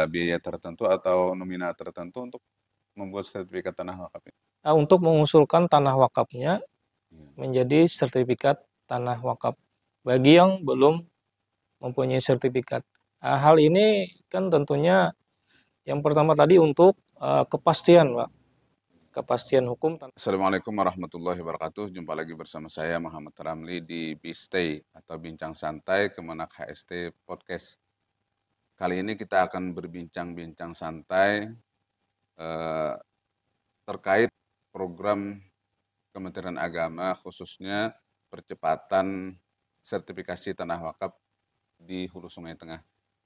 biaya tertentu atau nominal tertentu untuk membuat sertifikat tanah wakaf ini? Untuk mengusulkan tanah wakafnya Iya. menjadi sertifikat tanah wakaf bagi yang belum mempunyai sertifikat. Hal ini kan tentunya yang pertama tadi untuk kepastian, Pak. Kepastian hukum. Assalamualaikum warahmatullahi wabarakatuh. Jumpa lagi bersama saya Muhammad Ramli di Bistay atau Bincang Santai Kemenak HST Podcast. Kali ini kita akan berbincang-bincang santai terkait program Kementerian Agama khususnya percepatan sertifikasi tanah wakaf di Hulu Sungai Tengah.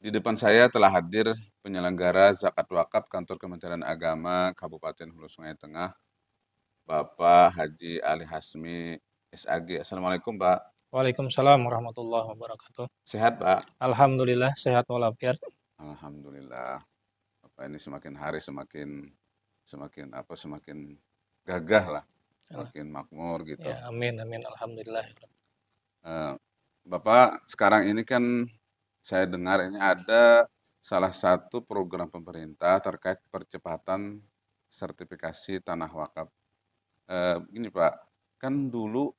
Di depan saya telah hadir penyelenggara zakat wakaf Kantor Kementerian Agama Kabupaten Hulu Sungai Tengah, Bapak Haji Ali Hasmi SAG. Assalamualaikum Pak. Waalaikumsalam warahmatullahi wabarakatuh. Sehat Pak? Alhamdulillah sehat walafiat. Alhamdulillah. Bapak ini semakin hari semakin gagah lah, semakin makmur gitu. Ya, amin amin alhamdulillah. Bapak sekarang ini kan saya dengar ini ada salah satu program pemerintah terkait percepatan sertifikasi tanah wakaf. Begini Pak, kan dulu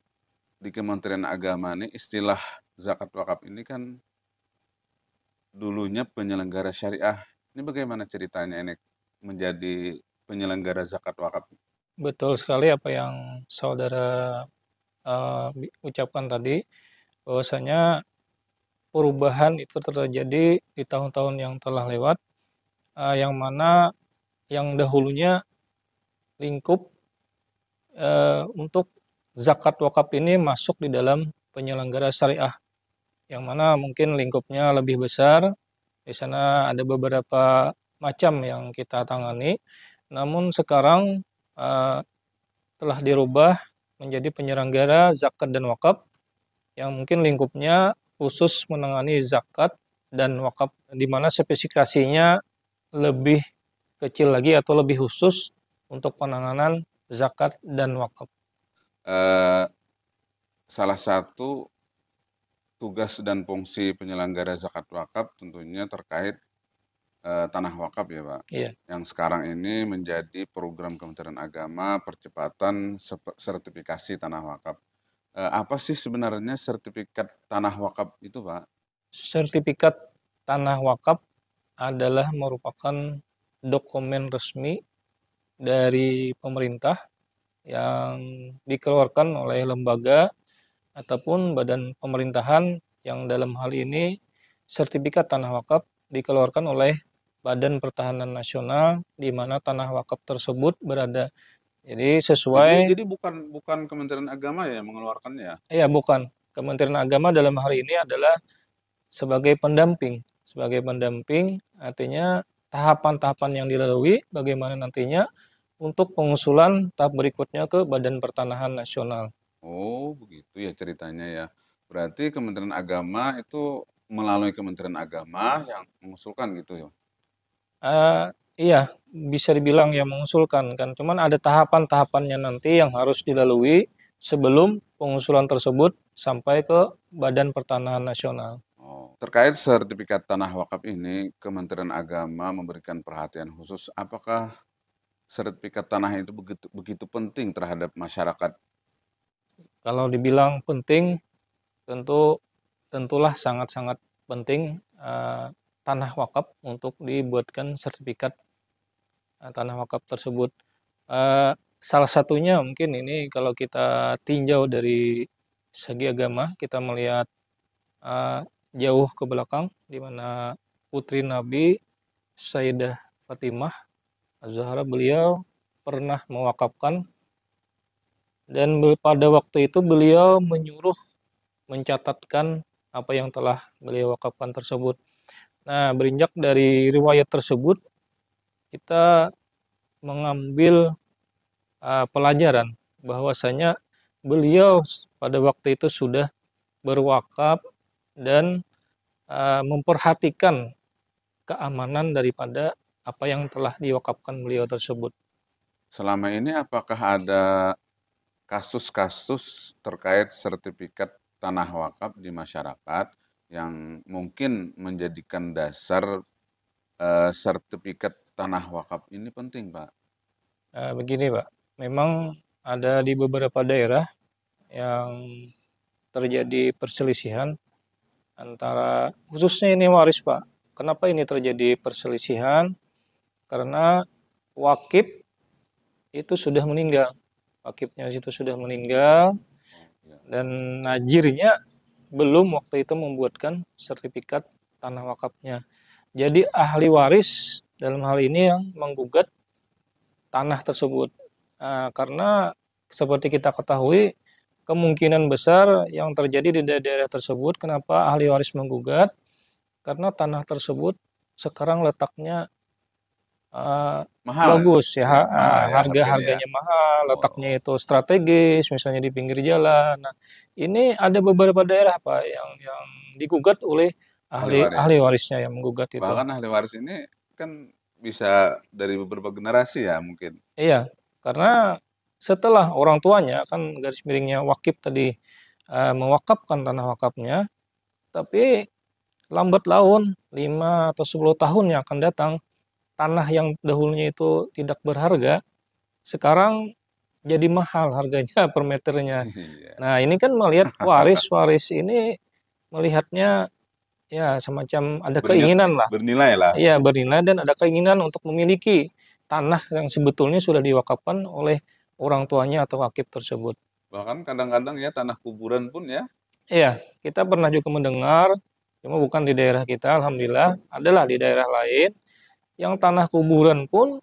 di Kementerian Agama ini istilah zakat wakaf ini kan dulunya penyelenggara syariah. Ini bagaimana ceritanya ini menjadi penyelenggara zakat wakaf? Betul sekali apa yang saudara ucapkan tadi, bahwasanya perubahan itu terjadi di tahun-tahun yang telah lewat, yang mana yang dahulunya lingkup untuk zakat wakaf ini masuk di dalam penyelenggara syariah, yang mana mungkin lingkupnya lebih besar. Di sana ada beberapa macam yang kita tangani, namun sekarang telah dirubah menjadi penyelenggara zakat dan wakaf yang mungkin lingkupnya khusus menangani zakat dan wakaf, di mana spesifikasinya lebih kecil lagi atau lebih khusus untuk penanganan zakat dan wakaf. Salah satu tugas dan fungsi penyelenggara zakat wakaf tentunya terkait tanah wakaf ya Pak. Iya. Yang sekarang ini menjadi program Kementerian Agama percepatan sertifikasi tanah wakaf. Apa sih sebenarnya sertifikat tanah wakaf itu Pak? Sertifikat tanah wakaf adalah merupakan dokumen resmi dari pemerintah yang dikeluarkan oleh lembaga ataupun badan pemerintahan, yang dalam hal ini sertifikat tanah wakaf dikeluarkan oleh Badan Pertahanan Nasional, di mana tanah wakaf tersebut berada. Jadi sesuai. Jadi bukan Kementerian Agama ya yang mengeluarkannya? Ya, bukan. Kementerian Agama dalam hal ini adalah sebagai pendamping. Sebagai pendamping artinya tahapan-tahapan yang dilalui bagaimana nantinya untuk pengusulan tahap berikutnya ke Badan Pertanahan Nasional. Oh begitu ya ceritanya ya. Berarti Kementerian Agama itu melalui Kementerian Agama yang mengusulkan gitu ya? Iya, bisa dibilang yang mengusulkan kan. Cuman ada tahapan-tahapannya nanti yang harus dilalui sebelum pengusulan tersebut sampai ke Badan Pertanahan Nasional. Oh. Terkait sertifikat tanah wakaf ini, Kementerian Agama memberikan perhatian khusus. Apakah sertifikat tanah itu begitu penting terhadap masyarakat? Kalau dibilang penting, tentulah sangat-sangat penting tanah wakaf untuk dibuatkan sertifikat tanah wakaf tersebut. Salah satunya mungkin ini kalau kita tinjau dari segi agama, kita melihat jauh ke belakang, di mana putri Nabi Sayyidah Fatimah Az-Zahra, beliau pernah mewakafkan, dan pada waktu itu beliau menyuruh mencatatkan apa yang telah beliau wakafkan tersebut. Nah, berinjak dari riwayat tersebut, kita mengambil pelajaran bahwasanya beliau pada waktu itu sudah berwakaf dan memperhatikan keamanan daripada apa yang telah diwakafkan beliau tersebut. Selama ini apakah ada kasus-kasus terkait sertifikat tanah wakaf di masyarakat yang mungkin menjadikan dasar sertifikat tanah wakaf ini penting, Pak? Begini Pak, memang ada di beberapa daerah yang terjadi perselisihan antara, khususnya ini waris Pak. Kenapa ini terjadi perselisihan? Karena wakif itu sudah meninggal. Wakifnya itu sudah meninggal Oh, ya. dan najirnya belum waktu itu membuatkan sertifikat tanah wakafnya. Jadi ahli waris dalam hal ini yang menggugat tanah tersebut. Karena seperti kita ketahui, kemungkinan besar yang terjadi di daerah tersebut, kenapa ahli waris menggugat? Karena tanah tersebut sekarang letaknya Mahal ya? bagus ya, Mahal ya harganya ya? harga-harganya mahal, letaknya Oh, itu strategis, misalnya di pinggir jalan. Nah, ini ada beberapa daerah Pak yang digugat oleh ahli ahli ahli waris. warisnya yang menggugat itu. Bahkan ahli waris ini kan bisa dari beberapa generasi ya mungkin. Iya, karena setelah orang tuanya kan garis miringnya wakif tadi mewakafkan tanah wakafnya, tapi lambat laun 5 atau 10 tahun yang akan datang, tanah yang dahulunya itu tidak berharga, sekarang jadi mahal harganya per meternya. Iya. Nah, ini kan melihat waris-waris ini melihatnya ya semacam ada Berni keinginan lah. bernilai lah Iya, gitu. bernilai dan ada keinginan untuk memiliki tanah yang sebetulnya sudah diwakafkan oleh orang tuanya atau wakif tersebut. Bahkan kadang-kadang ya tanah kuburan pun ya. Iya, kita pernah juga mendengar, cuma bukan di daerah kita, alhamdulillah, adalah di daerah lain, yang tanah kuburan pun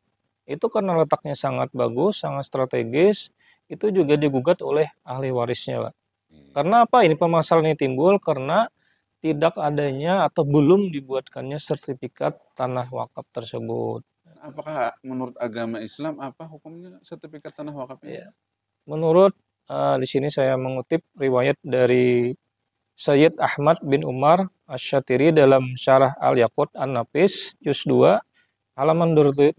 itu karena letaknya sangat bagus, sangat strategis, itu juga digugat oleh ahli warisnya, Pak. Iya. Karena apa ini permasalahan ini timbul? Karena tidak adanya atau belum dibuatkannya sertifikat tanah wakaf tersebut. Apakah menurut agama Islam apa hukumnya sertifikat tanah wakaf ini? Ya, menurut di sini saya mengutip riwayat dari Sayyid Ahmad bin Umar Asy-Syatiri dalam Syarah Al-Yaqut An-Nafis Juz 2 halaman 214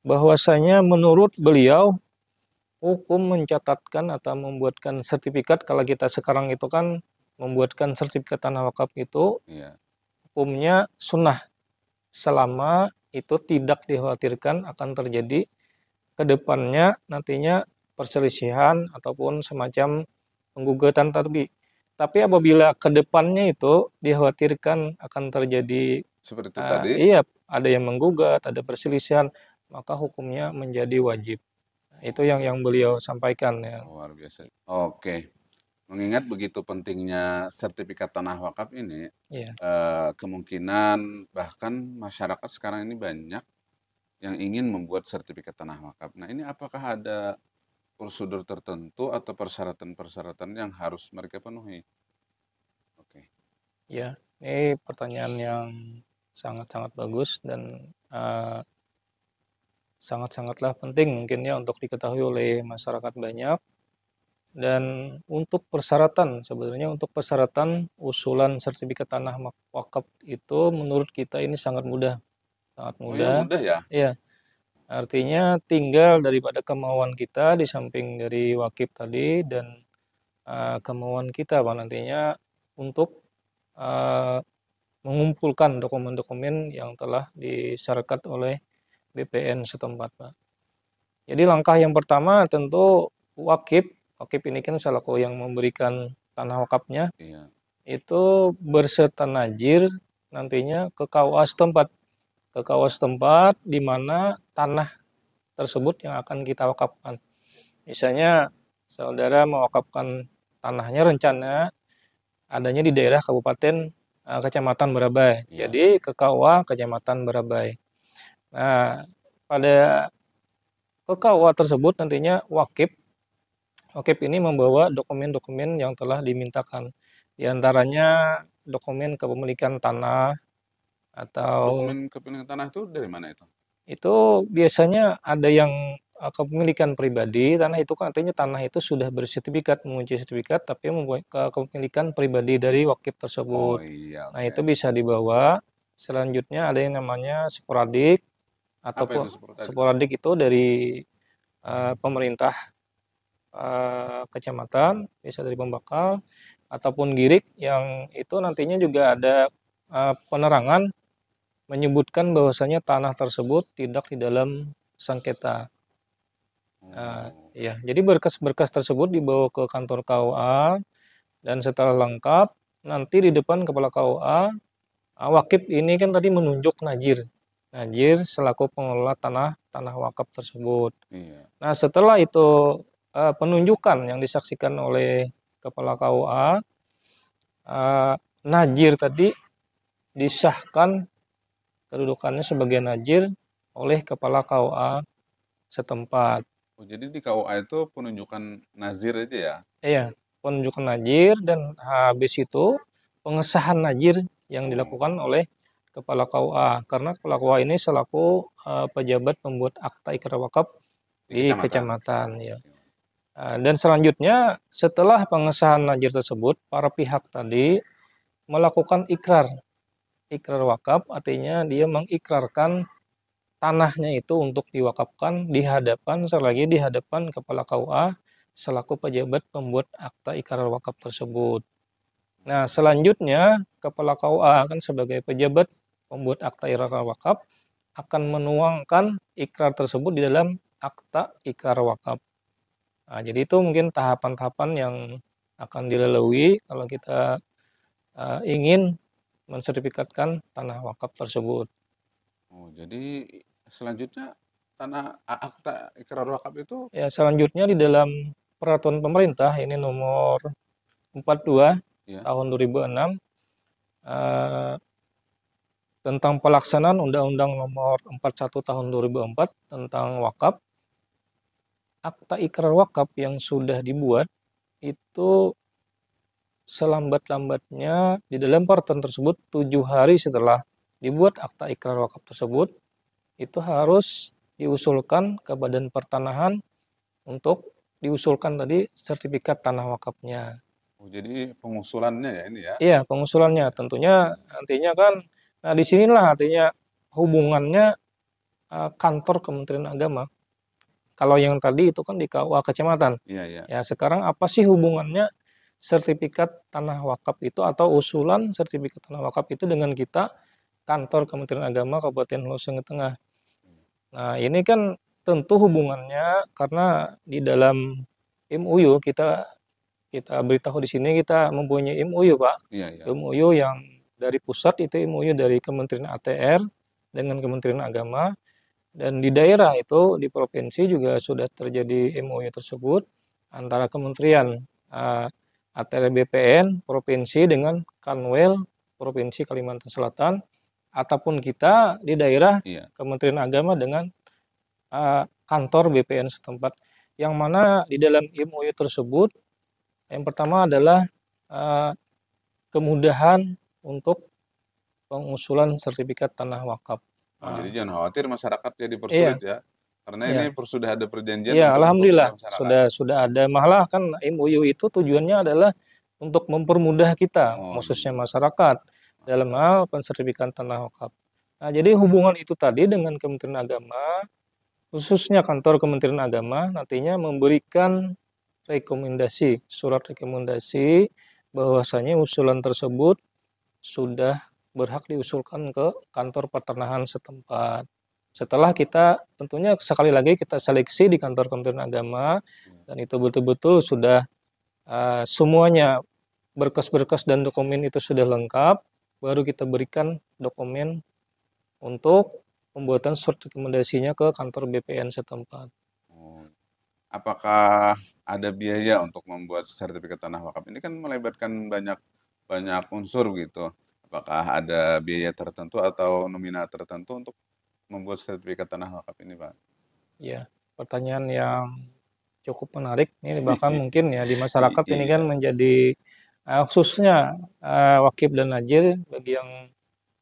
bahwasanya menurut beliau hukum mencatatkan atau membuatkan sertifikat, kalau kita sekarang itu kan membuatkan sertifikat tanah wakaf itu Iya. hukumnya sunnah selama itu tidak dikhawatirkan akan terjadi ke depannya nantinya perselisihan ataupun semacam penggugatan tadi. Tapi apabila ke depannya itu dikhawatirkan akan terjadi Seperti itu tadi. iya, ada yang menggugat, ada perselisihan, maka hukumnya menjadi wajib. Itu yang beliau sampaikan ya. Luar biasa. Oke. Mengingat begitu pentingnya sertifikat tanah wakaf ini, Iya, kemungkinan bahkan masyarakat sekarang ini banyak yang ingin membuat sertifikat tanah wakaf. Nah, ini apakah ada prosedur tertentu atau persyaratan-persyaratan yang harus mereka penuhi? Oke. ya. Ini pertanyaan yang sangat-sangat bagus dan sangat-sangatlah penting mungkin ya untuk diketahui oleh masyarakat banyak. Dan untuk persyaratan, sebenarnya untuk persyaratan usulan sertifikat tanah wakaf itu menurut kita ini sangat mudah, sangat Oh ya mudah. mudah ya? Iya, artinya tinggal daripada kemauan kita di samping dari wakif tadi dan kemauan kita Pak nantinya untuk uh, mengumpulkan dokumen-dokumen yang telah disyaratkan oleh BPN setempat Pak. Jadi langkah yang pertama tentu wakif, wakif ini kan selaku yang memberikan tanah wakafnya, Iya. itu berserta najir nantinya ke KUA setempat. Ke KUA setempat di mana tanah tersebut yang akan kita wakafkan. Misalnya saudara mewakafkan tanahnya rencana adanya di daerah Kabupaten Kecamatan Barabai. Iya. Jadi ke KUA Kecamatan Barabai. Nah, pada ke KUA tersebut nantinya wakif ini membawa dokumen-dokumen yang telah dimintakan. Di antaranya dokumen kepemilikan tanah atau Dokumen kepemilikan tanah itu dari mana itu? itu biasanya ada yang kepemilikan pribadi, tanah itu kan artinya tanah itu sudah bersertifikat, mempunyai sertifikat, tapi mempunyai kepemilikan pribadi dari wakif Oh tersebut. iya, Nah, oke. itu bisa dibawa. Selanjutnya ada yang namanya sporadik, Apa itu ataupun seperti tadi? sporadik itu dari pemerintah kecamatan, bisa dari pembakal, ataupun girik yang itu nantinya juga ada penerangan menyebutkan bahwasanya tanah tersebut tidak di dalam sengketa. Ya, jadi berkas-berkas tersebut dibawa ke kantor KUA dan setelah lengkap nanti di depan kepala KUA, wakif ini kan tadi menunjuk Najir. Najir selaku pengelola tanah wakaf tersebut. Iya. Nah, setelah itu penunjukan yang disaksikan oleh kepala KUA, Najir tadi disahkan kedudukannya sebagai Najir oleh kepala KUA setempat. Oh, jadi di KUA itu penunjukan nazir aja ya? Iya, penunjukan Najir dan habis itu pengesahan Najir yang dilakukan oleh kepala KUA, karena kepala KUA ini selaku pejabat pembuat akta ikrar wakaf Di di kecamatan. kecamatan ya. Dan selanjutnya setelah pengesahan Najir tersebut, para pihak tadi melakukan ikrar wakaf, artinya dia mengikrarkan tanahnya itu untuk diwakafkan selagi di hadapan kepala KUA selaku pejabat pembuat akta ikrar wakaf tersebut. Nah, selanjutnya kepala KUA akan sebagai pejabat pembuat akta ikrar wakaf akan menuangkan ikrar tersebut di dalam akta ikrar wakaf. Nah, jadi itu mungkin tahapan-tahapan yang akan dilalui kalau kita ingin mensertifikatkan tanah wakaf tersebut. Oh, jadi selanjutnya akta ikrar wakaf itu Ya, selanjutnya di dalam peraturan pemerintah ini nomor 42 ya. tahun 2006 tentang pelaksanaan Undang-Undang nomor 41 tahun 2004 tentang wakaf. Akta ikrar wakaf yang sudah dibuat itu selambat-lambatnya di dalam peraturan tersebut 7 hari setelah dibuat akta ikrar wakaf tersebut itu harus diusulkan ke Badan Pertanahan untuk diusulkan tadi sertifikat tanah wakafnya. Oh, jadi pengusulannya ya ini ya? Iya, pengusulannya tentunya nantinya kan, nah disinilah artinya hubungannya kantor Kementerian Agama. Kalau yang tadi itu kan di KUA kecamatan. Iya, iya. Ya, sekarang apa sih hubungannya sertifikat tanah wakaf itu atau usulan sertifikat tanah wakaf itu dengan kita kantor Kementerian Agama Kabupaten Hulu Sungai Tengah. Nah, ini kan tentu hubungannya karena di dalam MOU kita beritahu di sini kita mempunyai MOU, Pak. Iya, iya. MOU yang dari pusat itu MOU dari Kementerian ATR dengan Kementerian Agama, dan di daerah itu di provinsi juga sudah terjadi MOU tersebut antara Kementerian ATR BPN provinsi dengan Kanwil Provinsi Kalimantan Selatan, ataupun kita di daerah Iya. Kementerian Agama dengan kantor BPN setempat, yang mana di dalam MOU tersebut yang pertama adalah kemudahan untuk pengusulan sertifikat tanah wakaf. Oh, jadi jangan khawatir masyarakat jadi Iya, dipersulit ya. Karena ini iya, sudah ada perjanjian iya, untuk alhamdulillah mempermudah masyarakat. sudah ada. Malah kan MOU itu tujuannya adalah untuk mempermudah kita, Oh, khususnya iya. masyarakat dalam Mantap. hal pensertifikan tanah wakaf. Nah, jadi hubungan itu tadi dengan Kementerian Agama, khususnya kantor Kementerian Agama nantinya memberikan rekomendasi, surat rekomendasi bahwasanya usulan tersebut sudah berhak diusulkan ke kantor pertanahan setempat. Setelah kita tentunya sekali lagi kita seleksi di kantor Kementerian Agama dan itu betul-betul sudah semuanya berkas-berkas dan dokumen itu sudah lengkap, baru kita berikan dokumen untuk pembuatan surat rekomendasinya ke kantor BPN setempat. Oh. Apakah ada biaya untuk membuat sertifikat tanah wakaf? Ini kan melibatkan banyak banyak unsur gitu. Apakah ada biaya tertentu atau nominal tertentu untuk membuat sertifikat tanah wakaf ini, Pak? Ya, pertanyaan yang cukup menarik ini, bahkan mungkin ya di masyarakat ini kan Iya, menjadi khususnya wakif dan najir bagi yang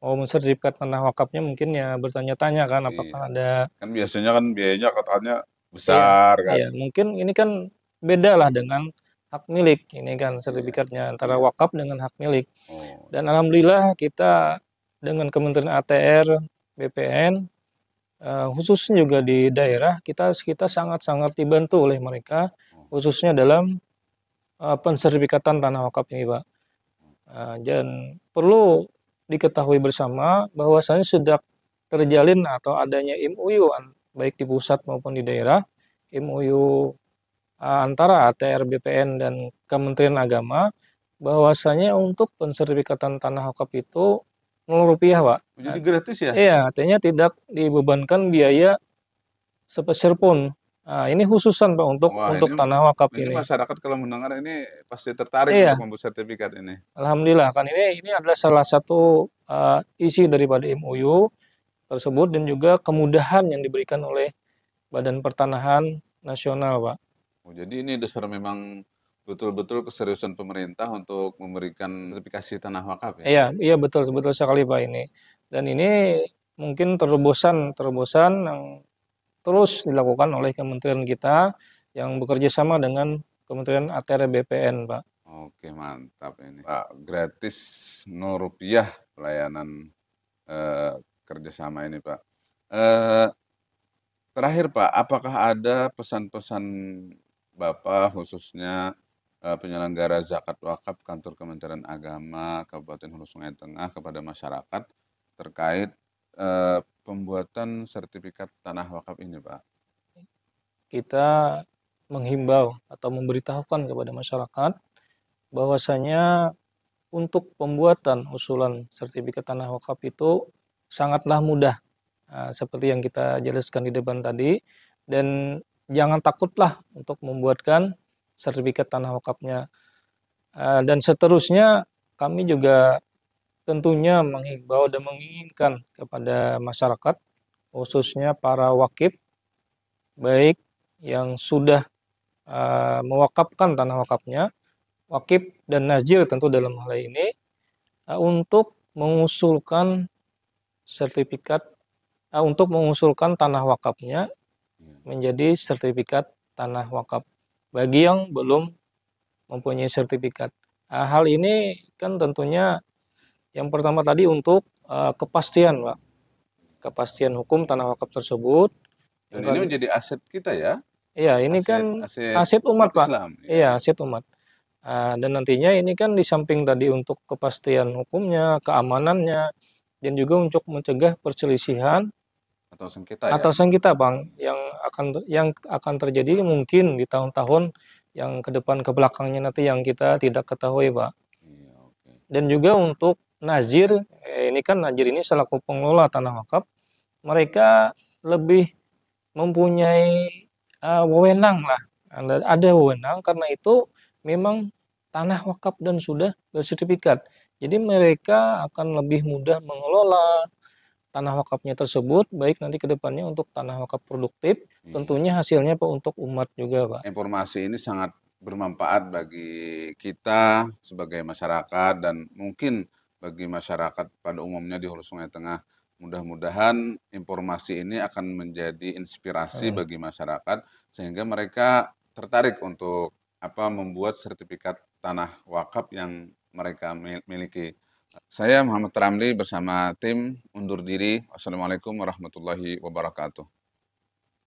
mau mensertifikat tanah wakafnya mungkin ya bertanya-tanya kan iya. apakah ada. Kan biasanya kan biayanya katanya Iya, besar kan? iya, mungkin ini kan beda lah dengan hak milik ini kan Iya, sertifikatnya antara iya. wakaf dengan hak milik. Oh, Dan alhamdulillah kita dengan Kementerian ATR, BPN, khususnya juga di daerah kita sangat-sangat dibantu oleh mereka oh, khususnya dalam pensertifikatan tanah wakaf ini, Pak. Dan perlu diketahui bersama bahwasanya sudah terjalin atau adanya MOU baik di pusat maupun di daerah, MOU antara ATR BPN dan Kementerian Agama bahwasanya untuk pensertifikatan tanah wakaf itu Rp0, Pak. Jadi gratis ya? Iya, artinya tidak dibebankan biaya sepeser pun. Nah, ini khususan Pak untuk Wah, tanah wakaf ini ini. masyarakat kalau mendengar ini pasti tertarik untuk Iya, membuat sertifikat ini. alhamdulillah kan ini adalah salah satu isi daripada MOU tersebut dan juga kemudahan yang diberikan oleh Badan Pertanahan Nasional, Pak. Oh, jadi ini dasar memang betul-betul keseriusan pemerintah untuk memberikan sertifikasi tanah wakaf ya? Iya, iya betul, betul sekali Pak ini. Dan ini mungkin terobosan yang terus dilakukan oleh kementerian kita yang bekerja sama dengan Kementerian ATR BPN, Pak. Oke, mantap ini. Pak, gratis Rp0 pelayanan kerjasama ini, Pak. Eh, Terakhir, Pak, apakah ada pesan-pesan Bapak khususnya penyelenggara zakat wakaf kantor Kementerian Agama Kabupaten Hulu Sungai Tengah kepada masyarakat terkait pembuatan sertifikat tanah wakaf ini, Pak? Kita menghimbau atau memberitahukan kepada masyarakat bahwasanya untuk pembuatan usulan sertifikat tanah wakaf itu sangatlah mudah. Seperti yang kita jelaskan di depan tadi, dan jangan takutlah untuk membuatkan sertifikat tanah wakafnya. Dan seterusnya kami juga tentunya menghimbau dan menginginkan kepada masyarakat, khususnya para wakif, baik yang sudah mewakafkan tanah wakafnya, wakif dan nazir tentu dalam hal ini, untuk mengusulkan sertifikat, untuk mengusulkan tanah wakafnya menjadi sertifikat tanah wakaf bagi yang belum mempunyai sertifikat. Hal ini kan tentunya yang pertama tadi untuk kepastian, Pak. Kepastian hukum tanah wakaf tersebut. Dan ini menjadi aset kita ya? Iya, ini Aset, kan aset aset umat, Pak. Islam. Iya, aset umat. Dan nantinya ini kan di samping tadi untuk kepastian hukumnya, keamanannya, dan juga untuk mencegah perselisihan Atau sengketa ya? sengketa, Bang, yang akan terjadi mungkin di tahun-tahun yang ke depan ke belakangnya nanti yang kita tidak ketahui, Pak. Iya, oke. Dan juga untuk nazir, ini kan nazir ini selaku pengelola tanah wakaf, mereka lebih mempunyai wewenang lah, ada wewenang karena itu memang tanah wakaf dan sudah bersertifikat. Jadi mereka akan lebih mudah mengelola tanah wakafnya tersebut, baik nanti ke depannya untuk tanah wakaf produktif, tentunya hasilnya Pak untuk umat juga, Pak. Informasi ini sangat bermanfaat bagi kita sebagai masyarakat dan mungkin bagi masyarakat pada umumnya di Hulu Sungai Tengah. Mudah-mudahan informasi ini akan menjadi inspirasi bagi masyarakat sehingga mereka tertarik untuk membuat sertifikat tanah wakaf yang mereka miliki. Saya Muhammad Ramli bersama tim undur diri. Wassalamualaikum warahmatullahi wabarakatuh.